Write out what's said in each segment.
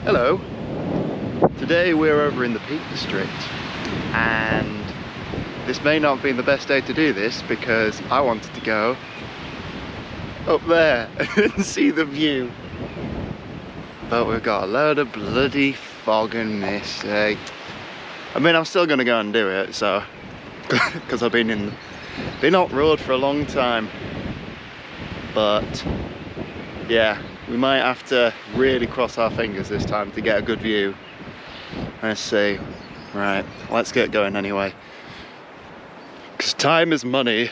Hello. Today we're over in the Peak District, and this may not have been the best day to do this because I wanted to go up there and see the view. But we've got a load of bloody fog and mist. I mean, I'm still gonna go and do it, so because I've been off road for a long time. But yeah, we might have to really cross our fingers this time to get a good view. Let's see. Right, let's get going anyway, because time is money.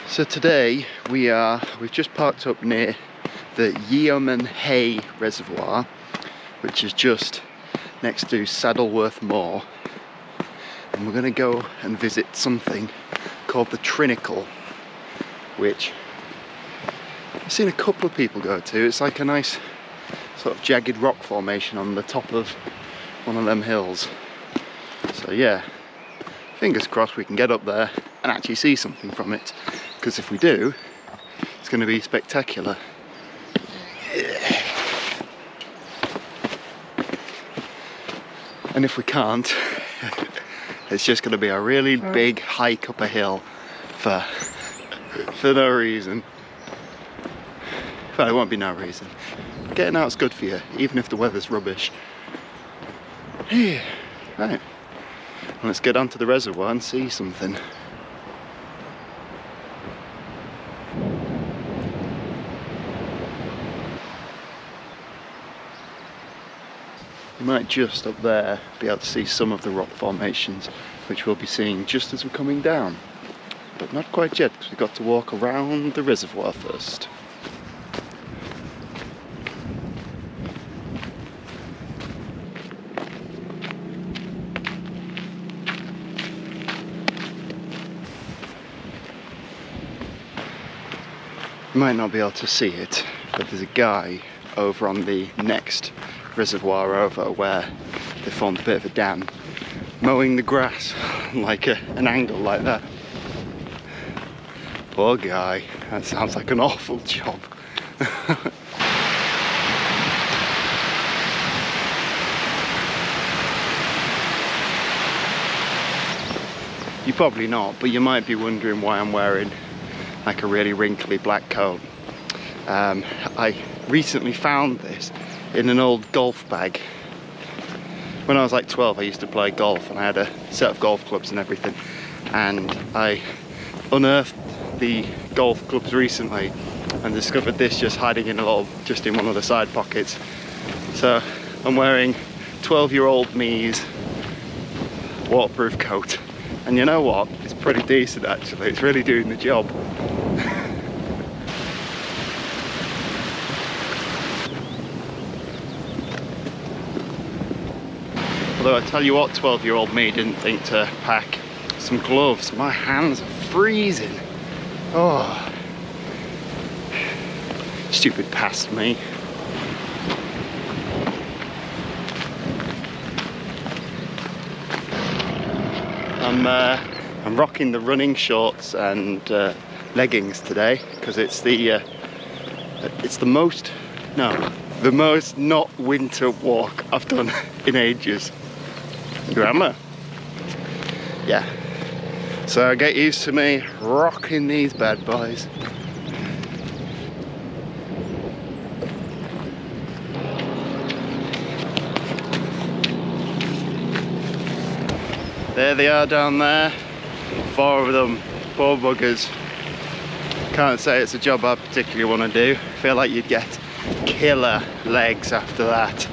So today we've just parked up near the Holmfirth Reservoir, which is just next to Saddleworth Moor, and we're going to go and visit something called the Trinnacle, which I've seen a couple of people go to. It's like a nice sort of jagged rock formation on the top of one of them hills. So yeah, fingers crossed we can get up there and actually see something from it, because if we do, it's going to be spectacular. And if we can't, it's just going to be a really big hike up a hill for no reason. Well, it won't be no reason. Getting out's good for you, even if the weather's rubbish. Right, let's get onto the reservoir and see something. You might just up there be able to see some of the rock formations, which we'll be seeing just as we're coming down. But not quite yet, because we've got to walk around the reservoir first. You might not be able to see it, but there's a guy over on the next reservoir over where they formed a bit of a dam, mowing the grass like an angle like that. Poor guy, that sounds like an awful job. You're probably not, but you might be wondering why I'm wearing like a really wrinkly black coat. I recently found this in an old golf bag. When I was like 12, I used to play golf, and I had a set of golf clubs and everything, and I unearthed the golf clubs recently and discovered this just hiding in just in one of the side pockets. So I'm wearing 12-year-old me's waterproof coat, and you know what, it's pretty decent actually. It's really doing the job. Although I tell you what, 12-year-old me didn't think to pack some gloves. My hands are freezing. Oh, stupid past me. I'm rocking the running shorts and leggings today because it's the most not winter walk I've done in ages. Grammar. Yeah. So get used to me rocking these bad boys. There they are down there. 4 of them. Poor buggers. Can't say it's a job I particularly want to do. Feel like you'd get killer legs after that.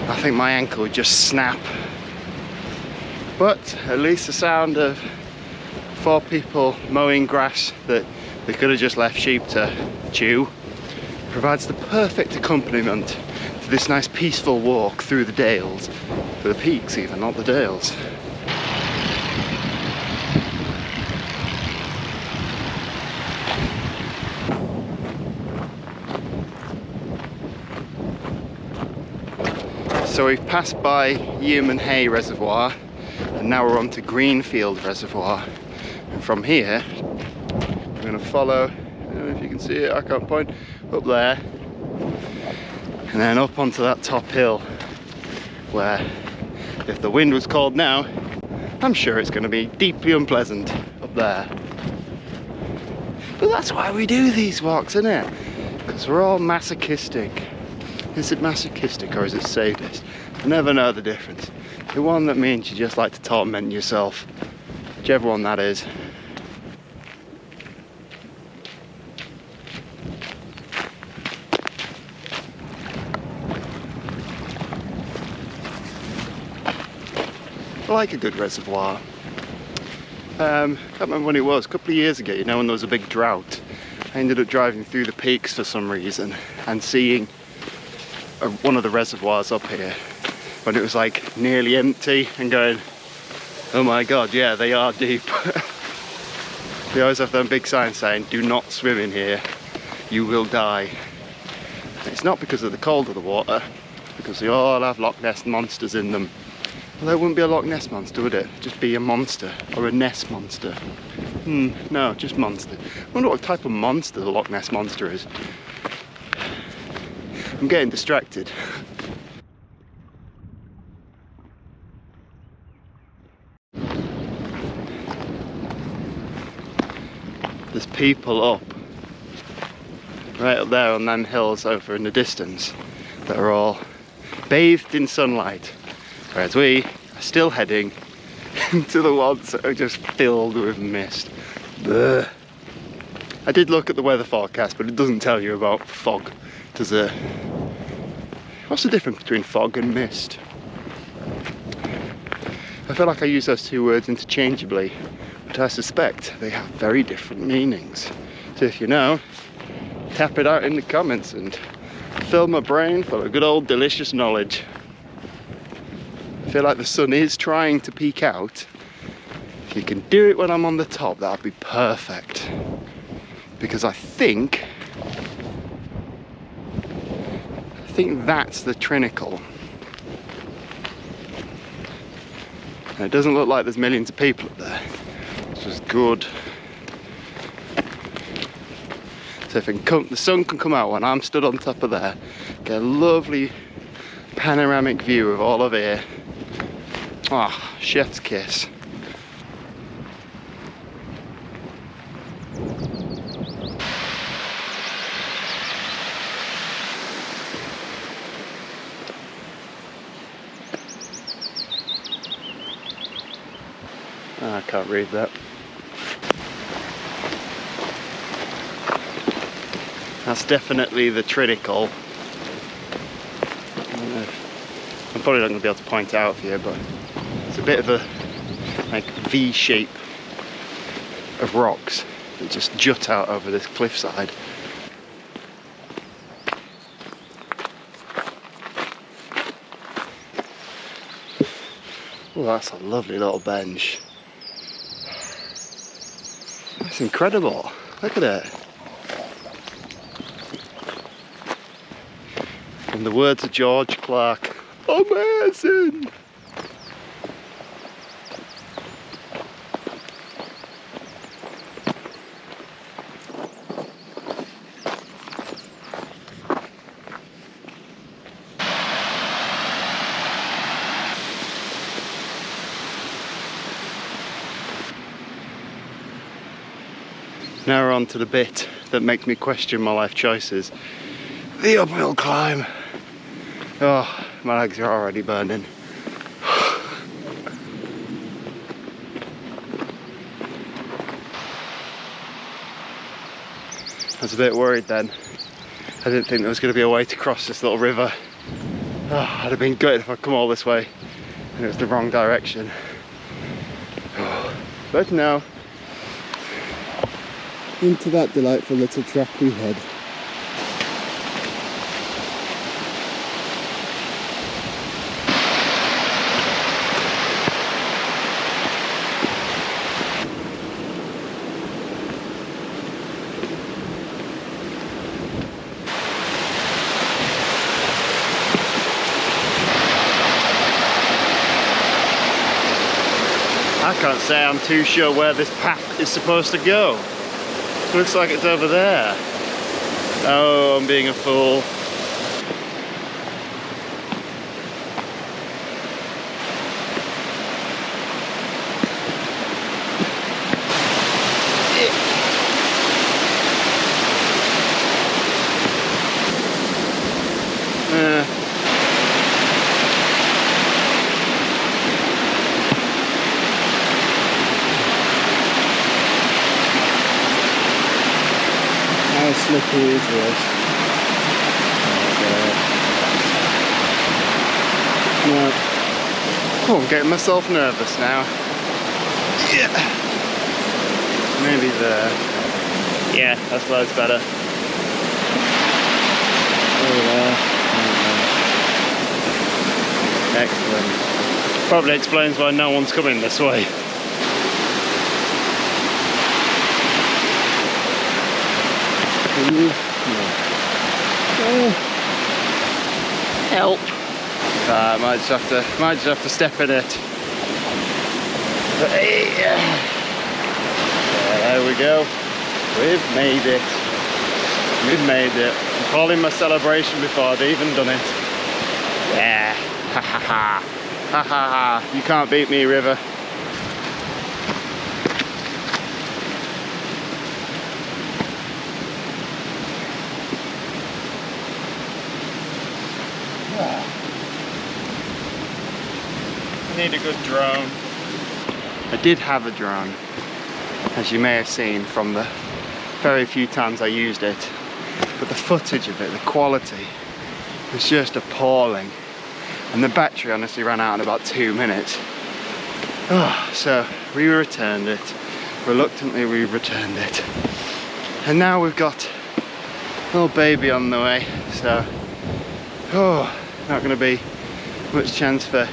I think my ankle would just snap. But at least the sound of 4 people mowing grass that they could have just left sheep to chew provides the perfect accompaniment to this nice peaceful walk through the dales. The peaks even, not the dales. So we've passed by Holmfirth Reservoir, and And now we're on to Greenfield Reservoir. And from here, we're going to follow, I don't know if you can see it, I can't point, up there. And then up onto that top hill, where if the wind was cold now, I'm sure it's going to be deeply unpleasant up there. But that's why we do these walks, isn't it? Because we're all masochistic. Is it masochistic or is it sadist? I never know the difference. The one that means you just like to torment yourself, whichever one that is. I like a good reservoir. I can't remember when it was, a couple of years ago, you know, when there was a big drought. I ended up driving through the peaks for some reason and seeing one of the reservoirs up here when it was like nearly empty and going, oh my god, yeah, they are deep. They always have them big signs saying, do not swim in here, you will die. And it's not because of the cold of the water, because they all have Loch Ness monsters in them. Well, there wouldn't be a Loch Ness monster, would it? Just be a monster, or a Ness monster. No, just monster. I wonder what type of monster the Loch Ness monster is. I'm getting distracted. There's people up, right up there on them hills over in the distance, that are all bathed in sunlight. Whereas we are still heading into the ones that are just filled with mist. Blech. I did look at the weather forecast, but it doesn't tell you about fog, does it? What's the difference between fog and mist? I feel like I use those two words interchangeably, but I suspect they have very different meanings. So if you know, tap it out in the comments and fill my brain full of good old delicious knowledge. I feel like the sun is trying to peek out. If you can do it when I'm on the top, that'd be perfect. Because I think that's the Trinnacle. And it doesn't look like there's millions of people up there, which is good. So if the sun can come out when I'm stood on top of there, get a lovely panoramic view of all of here. Ah, oh, chef's kiss. Oh, I can't read that. That's definitely the Trinnacle. I'm probably not going to be able to point it out for you, but it's a bit of a like V shape of rocks that just jut out over this cliffside. Oh, that's a lovely little bench. That's incredible. Look at it. In the words of George Clark, amazing! Now we're on to the bit that makes me question my life choices. The uphill climb. Oh, my legs are already burning. I was a bit worried then. I didn't think there was going to be a way to cross this little river. Oh, I'd have been gutted if I'd come all this way and it was the wrong direction. Oh, but now, into that delightful little track we head. can't say I'm too sure where this path is supposed to go. Looks like it's over there. Oh, I'm being a fool. How slippery is this? No. Oh, I'm getting myself nervous now. Yeah. Maybe there. Yeah, that's loads better. Oh, there. Excellent. Probably explains why no one's coming this way. Help! Might just have to step in it. There we go. We've made it. We've made it. I'm calling my celebration before I'd even done it. Yeah. Ha ha ha. Ha ha ha. You can't beat me, river. I need a good drone. I did have a drone, as you may have seen from the very few times I used it, but the footage of it, the quality, was just appalling, and the battery honestly ran out in about 2 minutes. So we returned it. Reluctantly we returned it, and now we've got a little baby on the way, so not going to be much chance for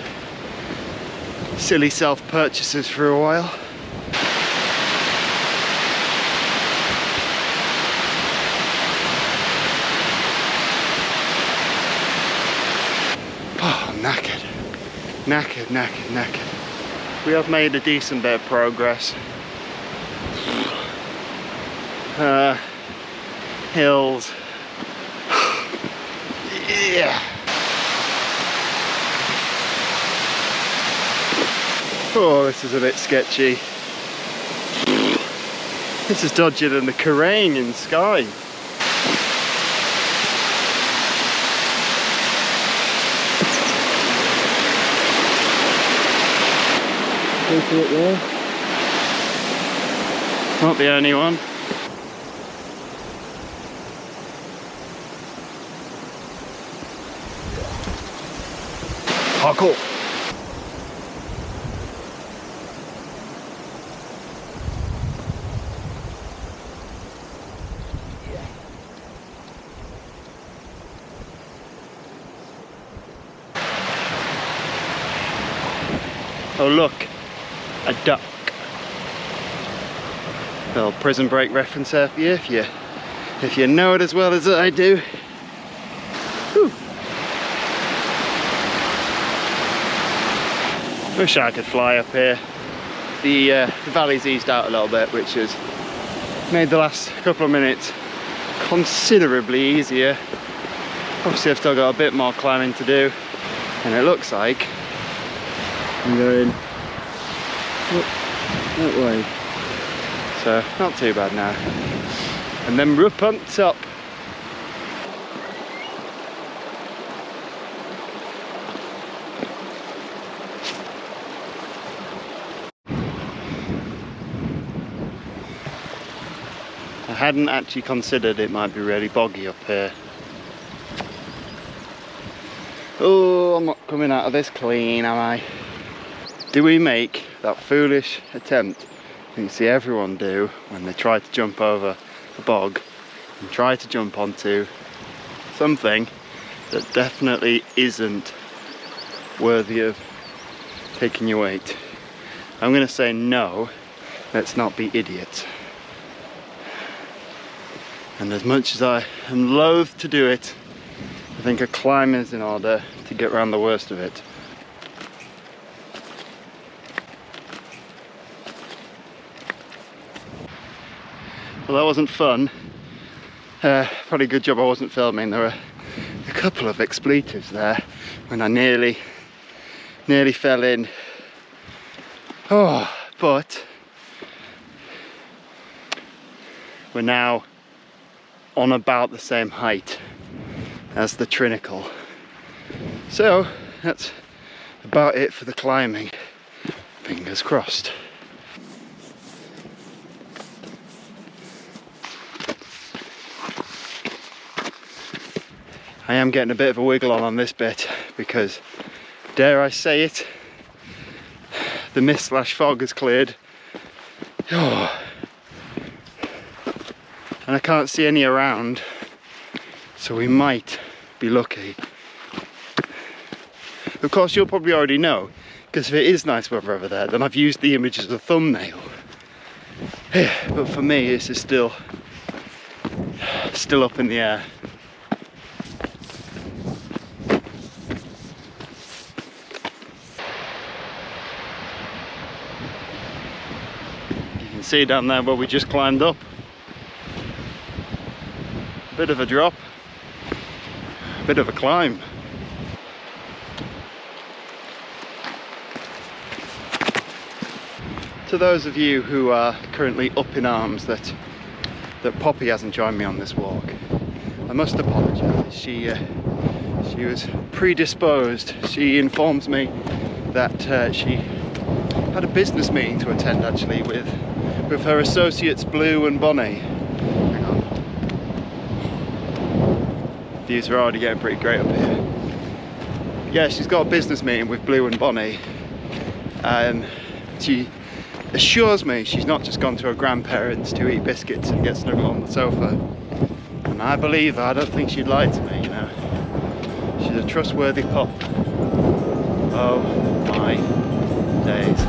silly self-purchases for a while. Oh, I'm knackered. Knackered. We have made a decent bit of progress. Hills. Yeah. Oh, this is a bit sketchy. This is dodgier than the Karanian sky. People up there. Not the only one. Oh, cool. Oh look, a duck. Little Prison Break reference there for you if you know it as well as I do. Whew. Wish I could fly up here. The valley's eased out a little bit, which has made the last couple of minutes considerably easier. Obviously I've still got a bit more climbing to do, and it looks like I'm going that way, so not too bad now. And then we're up on top. I hadn't actually considered it might be really boggy up here. Oh, I'm not coming out of this clean, am I? Do we make that foolish attempt that you see everyone do when they try to jump over a bog and try to jump onto something that definitely isn't worthy of taking your weight? I'm going to say no, let's not be idiots. And as much as I am loath to do it, I think a climb is in order to get around the worst of it. Well, that wasn't fun. Probably a good job I wasn't filming. There were a couple of expletives there when I nearly fell in. Oh, but we're now on about the same height as the Trinnacle. So that's about it for the climbing. Fingers crossed. I am getting a bit of a wiggle on this bit because, dare I say it, the mist/fog has cleared. Oh. And I can't see any around, so we might be lucky. Of course, you'll probably already know, because if it is nice weather over there, then I've used the image as a thumbnail. But for me, this is still up in the air. You can see down there where we just climbed up. Bit of a drop, bit of a climb. To those of you who are currently up in arms that Poppy hasn't joined me on this walk, I must apologise. She was predisposed. She informs me that she had a business meeting to attend actually with her associates Blue and Bonnie. Hang on. Views are already getting pretty great up here. Yeah, she's got a business meeting with Blue and Bonnie, and she assures me she's not just gone to her grandparents to eat biscuits and get snuggled on the sofa. And I believe her. I don't think she'd lie to me, you know. She's a trustworthy pup. Oh my days.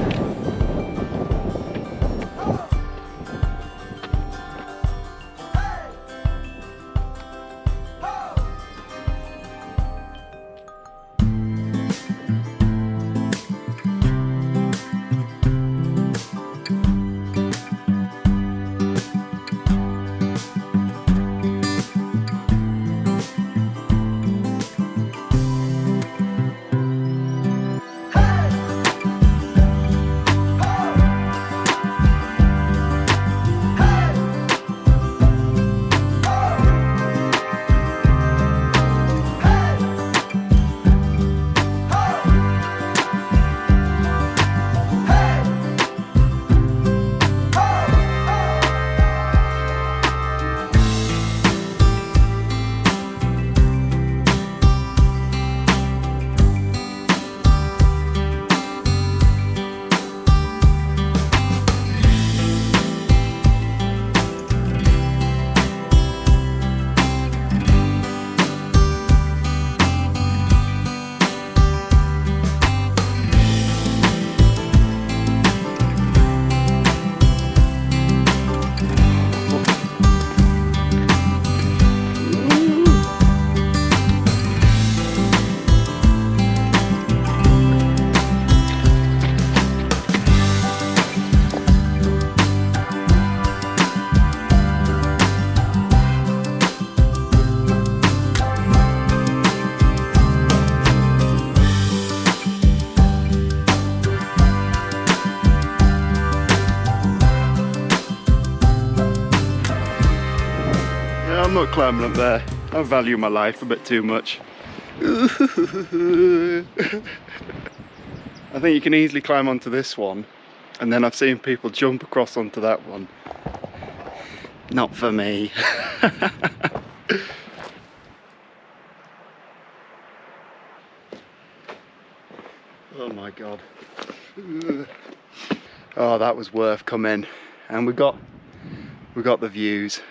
I'm not climbing up there. I value my life a bit too much. I think you can easily climb onto this one, and then I've seen people jump across onto that one. Not for me. Oh my god. Oh, that was worth coming. And we got the views.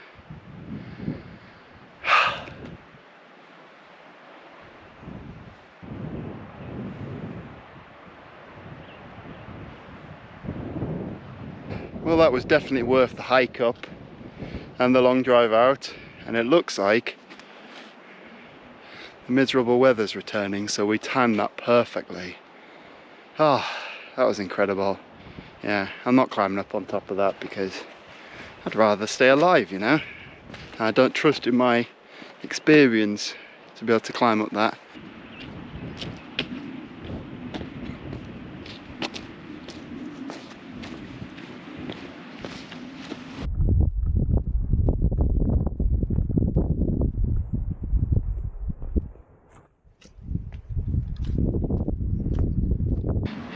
Well, that was definitely worth the hike up and the long drive out, and it looks like the miserable weather's returning, so we timed that perfectly. Oh, that was incredible. Yeah, I'm not climbing up on top of that because I'd rather stay alive, you know. I don't trust in my experience to be able to climb up that.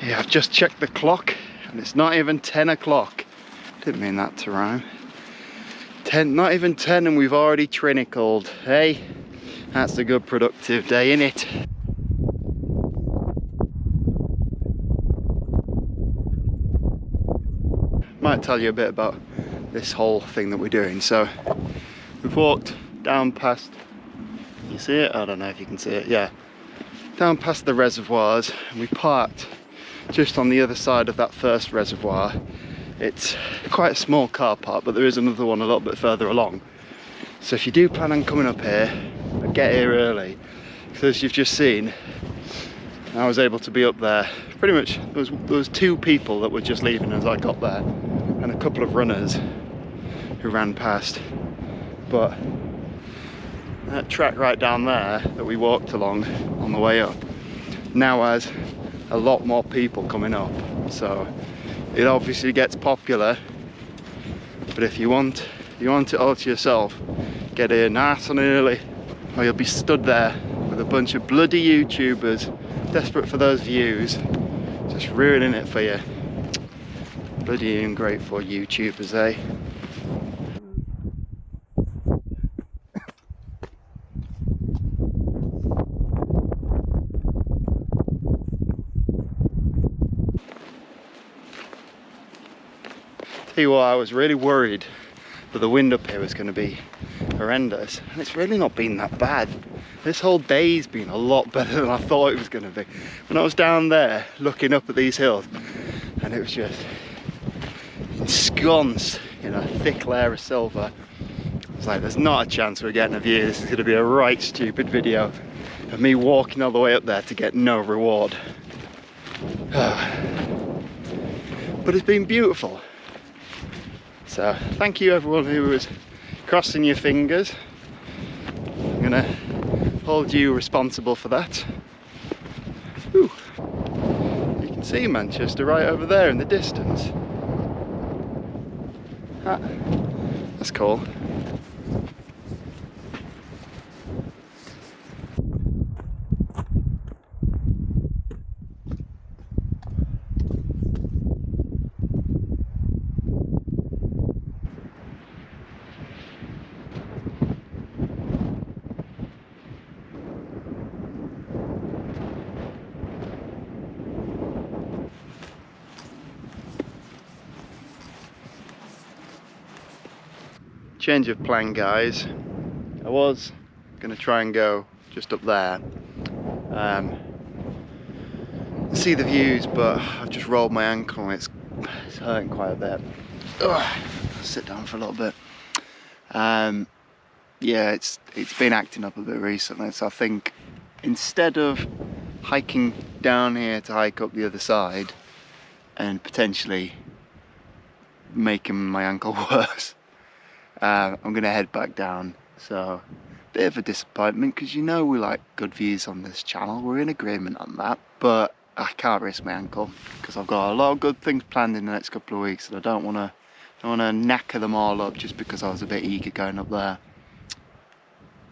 Yeah, I've just checked the clock and it's not even 10 o'clock. Didn't mean that to rhyme. 10, not even 10, and we've already Trinnacled. Hey, that's a good productive day, innit? Might tell you a bit about this whole thing that we're doing. So we've walked down past, you see it? I don't know if you can see it, yeah. Down past the reservoirs, and we parked just on the other side of that first reservoir. It's quite a small car park, but there is another one a little bit further along. So if you do plan on coming up here, get here early, because as you've just seen, I was able to be up there. Pretty much, there was 2 people that were just leaving as I got there, and a couple of runners who ran past. But that track right down there that we walked along on the way up now has a lot more people coming up. So it obviously gets popular, but if you want it all to yourself, get here nice and early, or you'll be stood there with a bunch of bloody YouTubers desperate for those views, just ruining it for you. Bloody ungrateful YouTubers, eh? Tell you what, I was really worried that the wind up here was going to be horrendous, and it's really not been that bad. This whole day's been a lot better than I thought it was going to be. When I was down there looking up at these hills, and it was just ensconced in a thick layer of silver, I was like, there's not a chance we're getting a view. This is going to be a right stupid video of me walking all the way up there to get no reward. But it's been beautiful. So thank you everyone who was crossing your fingers. I'm gonna hold you responsible for that. Ooh. You can see Manchester right over there in the distance. Ah, that's cool. Change of plan, guys. I was gonna try and go just up there, see the views, but I've just rolled my ankle and it's hurting quite a bit. Ugh. I'll sit down for a little bit. Yeah, it's been acting up a bit recently, so I think instead of hiking down here to hike up the other side and potentially making my ankle worse, I'm gonna head back down. So bit of a disappointment, because you know we like good views on this channel, we're in agreement on that, but I can't risk my ankle because I've got a lot of good things planned in the next couple of weeks, and I don't want to knacker them all up just because I was a bit eager going up there.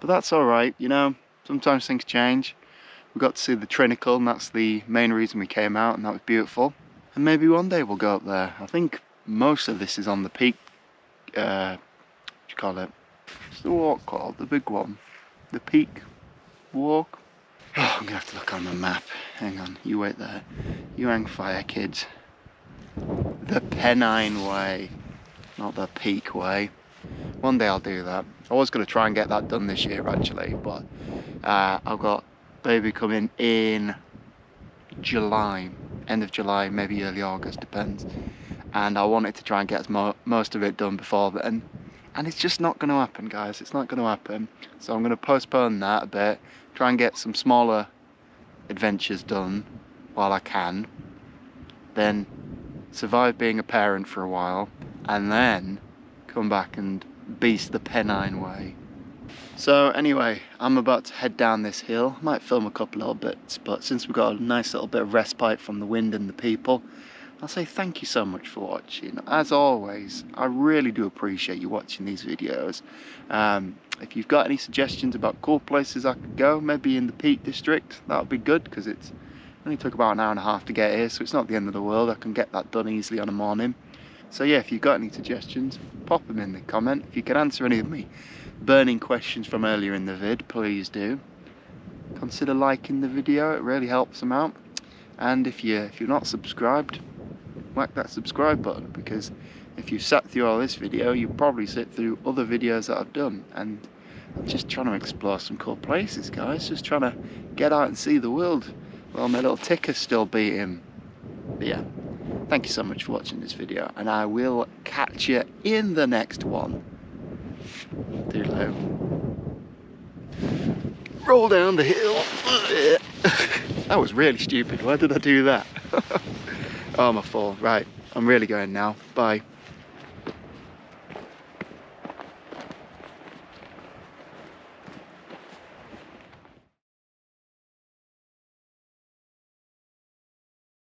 But that's all right, you know, sometimes things change. We got to see the Trinnacle, and that's the main reason we came out, and that was beautiful. And maybe one day we'll go up there. I think most of this is on the peak, what do you call it? What's the walk called? The big one? The peak walk? Oh, I'm gonna have to look on the map. Hang on, you wait there. You hang fire, kids. The Pennine Way, not the Peak Way. One day I'll do that. I was gonna try and get that done this year actually, but I've got baby coming in July, end of July, maybe early August, depends. And I wanted to try and get most of it done before then. And it's just not going to happen, guys. It's not going to happen. So I'm going to postpone that a bit, try and get some smaller adventures done while I can, then survive being a parent for a while, and then come back and beast the Pennine Way. So anyway, I'm about to head down this hill. Might film a couple little bits, but since we've got a nice little bit of respite from the wind and the people, I'll say thank you so much for watching. As always, I really do appreciate you watching these videos. If you've got any suggestions about cool places I could go, maybe in the Peak District, that would be good, because it only took about an hour and a half to get here, so it's not the end of the world. I can get that done easily on a morning. So yeah, if you've got any suggestions, pop them in the comment. If you can answer any of me burning questions from earlier in the vid, please do. Consider liking the video, it really helps them out. And if you're not subscribed, whack that subscribe button, because if you've sat through all this video, you'll probably sit through other videos that I've done. And I'm just trying to explore some cool places, guys. Just trying to get out and see the world. Well, my little ticker's still beating. But yeah, thank you so much for watching this video, and I will catch you in the next one. Toodaloo. Roll down the hill. That was really stupid. Why did I do that? Oh, my fault. Right, I'm really going now. Bye.